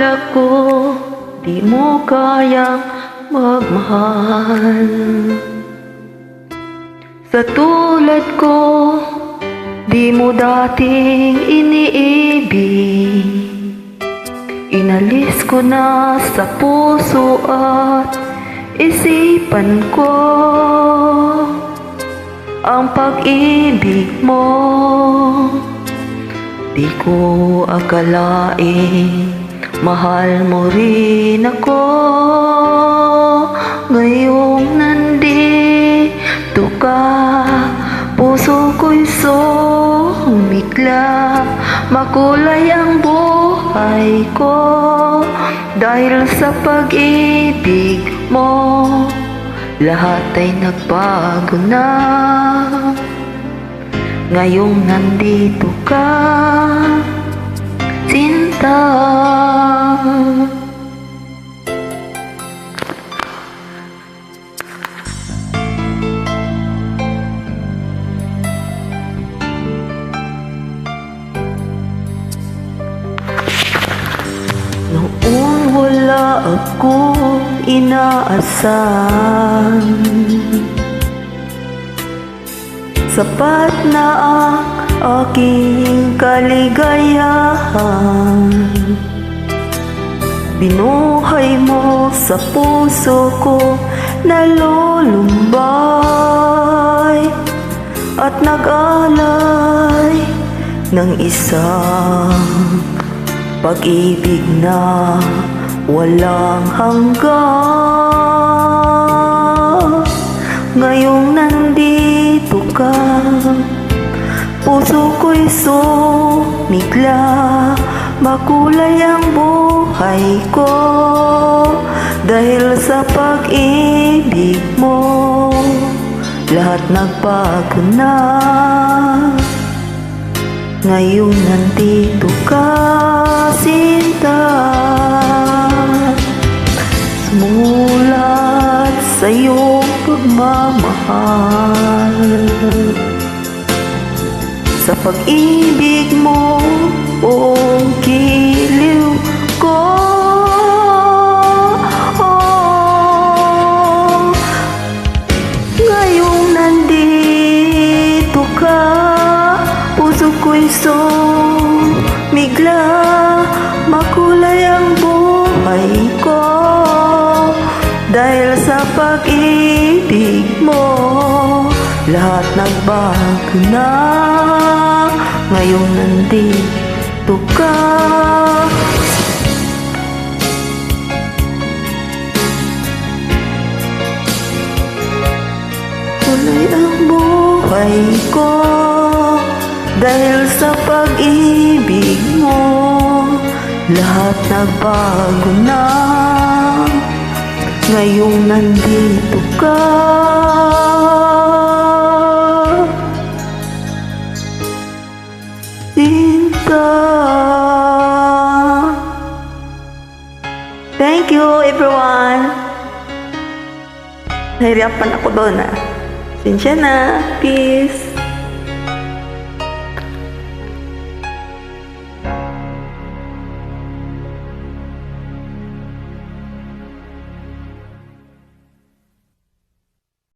ako, di mo kayang magmahal. Sa tulad ko, di mo dating iniibig. Inalis ko na sa puso at isipan ko ang pag-ibig mo. Di ko akalain mahal mo rin ako. Ngayong nandito ka, puso ko'y sumigla. Makulay ang buhay ko dahil sa pag-ibig mo. Lahat ay nagbago na ngayong nandito ka, sinta. Noon wala akong inaasahan, sapat na ang aking kaligayahan. Binuhay mo sa puso ko nalulumbay at nag-alay ng isang pag-ibig na walang hanggan. Ngayong nandito ka, puso ko'y sumigla. Makulay ang buhay ko dahil sa pag-ibig mo. Lahat nagbago na ngayong nandito ka, sinta. Sumulat sa iyong pagmamahal, sa pag-ibig mo, buong giliw ko. Ngayong nandito ka, puso ko'y sumigla. Makulay ang buhay ko dahil sa pag-ibig mo. Lahat nagbago na ngayong nandito ka. Kulay ang buhay ko dahil sa pag-ibig mo. Lahat nagbago na ngayong nandito ka, sinta. Thank you everyone. Nahirapan ako doon. Sinsya na. Peace.